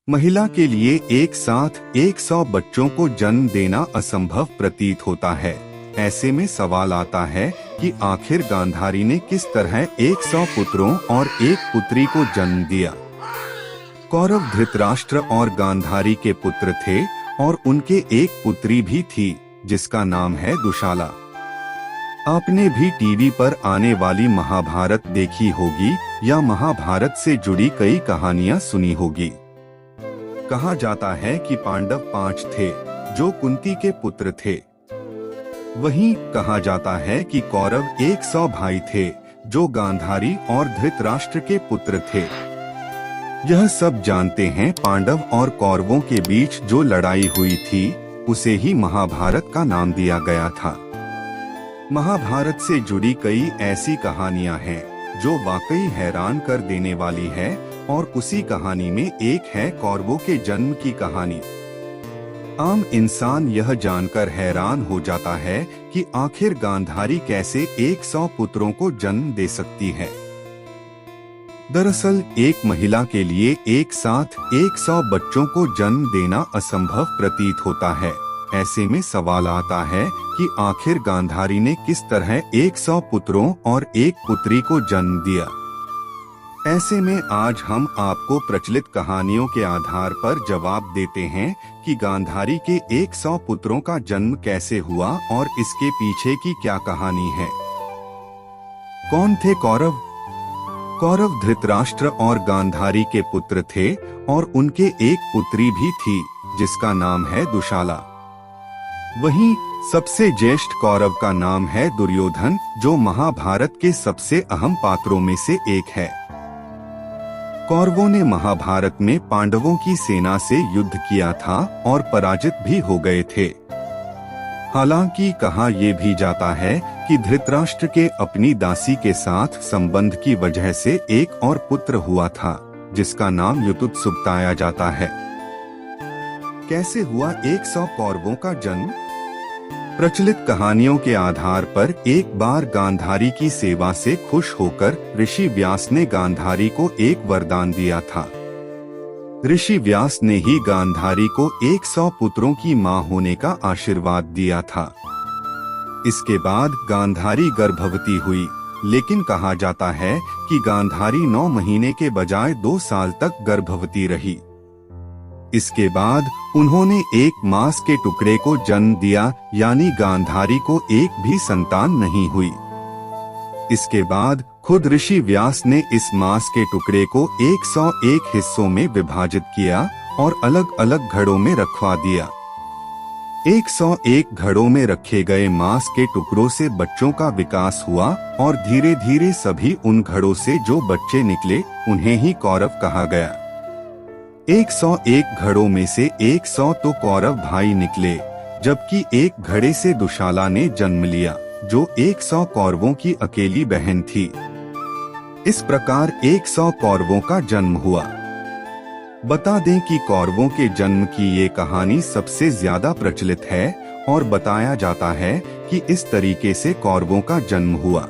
महिला के लिए एक साथ 100 बच्चों को जन्म देना असंभव प्रतीत होता है। ऐसे में सवाल आता है कि आखिर गांधारी ने किस तरह 100 पुत्रों और एक पुत्री को जन्म दिया। कौरव धृतराष्ट्र और गांधारी के पुत्र थे और उनके एक पुत्री भी थी जिसका नाम है दुशाला। आपने भी टीवी पर आने वाली महाभारत देखी होगी या महाभारत से जुड़ी कई कहानियां सुनी होगी। कहा जाता है कि पांडव 5 थे जो कुंती के पुत्र थे। वहीं कहा जाता है कि कौरव 100 भाई थे जो गांधारी और धृतराष्ट्र के पुत्र थे। यह सब जानते हैं। पांडव और कौरवों के बीच जो लड़ाई हुई थी उसे ही महाभारत का नाम दिया गया था। महाभारत से जुड़ी कई ऐसी कहानियां हैं जो वाकई हैरान कर देने वाली है और उसी कहानी में एक है कौरवों के जन्म की कहानी। आम इंसान यह जानकर हैरान हो जाता है कि आखिर गांधारी कैसे 100 पुत्रों को जन्म दे सकती है। दरअसल एक महिला के लिए एक साथ 100 बच्चों को जन्म देना असंभव प्रतीत होता है। ऐसे में सवाल आता है कि आखिर गांधारी ने किस तरह 100 पुत्रों और एक पुत्री को जन्म दिया। ऐसे में आज हम आपको प्रचलित कहानियों के आधार पर जवाब देते हैं कि गांधारी के 100 पुत्रों का जन्म कैसे हुआ और इसके पीछे की क्या कहानी है। कौन थे कौरव? कौरव धृतराष्ट्र और गांधारी के पुत्र थे और उनके एक पुत्री भी थी जिसका नाम है दुशाला। वहीं सबसे ज्येष्ठ कौरव का नाम है दुर्योधन, जो महाभारत के सबसे अहम पात्रों में से एक है। कौरवों ने महाभारत में पांडवों की सेना से युद्ध किया था और पराजित भी हो गए थे। हालांकि कहा यह भी जाता है कि धृतराष्ट्र के अपनी दासी के साथ संबंध की वजह से एक और पुत्र हुआ था जिसका नाम युयुत्सु बताया जाता है। कैसे हुआ 100 कौरवों का जन्म? प्रचलित कहानियों के आधार पर एक बार गांधारी की सेवा से खुश होकर ऋषि व्यास ने गांधारी को एक वरदान दिया था। ऋषि व्यास ने ही गांधारी को 100 पुत्रों की मां होने का आशीर्वाद दिया था। इसके बाद गांधारी गर्भवती हुई, लेकिन कहा जाता है कि गांधारी 9 महीने के बजाय 2 साल तक गर्भवती रही। इसके बाद उन्होंने एक मांस के टुकड़े को जन्म दिया, यानी गांधारी को एक भी संतान नहीं हुई। इसके बाद खुद ऋषि व्यास ने इस मांस के टुकड़े को 101 हिस्सों में विभाजित किया और अलग अलग घड़ों में रखवा दिया। 101 घड़ों में रखे गए मांस के टुकड़ों से बच्चों का विकास हुआ और धीरे धीरे सभी उन घड़ों से जो बच्चे निकले उन्हें ही कौरव कहा गया। 101 घड़ों में से 100 तो कौरव भाई निकले, जबकि एक घड़े से दुशाला ने जन्म लिया जो 100 कौरवों की अकेली बहन थी। इस प्रकार 100 कौरवों का जन्म हुआ। बता दें कि कौरवों के जन्म की ये कहानी सबसे ज्यादा प्रचलित है और बताया जाता है कि इस तरीके से कौरवों का जन्म हुआ।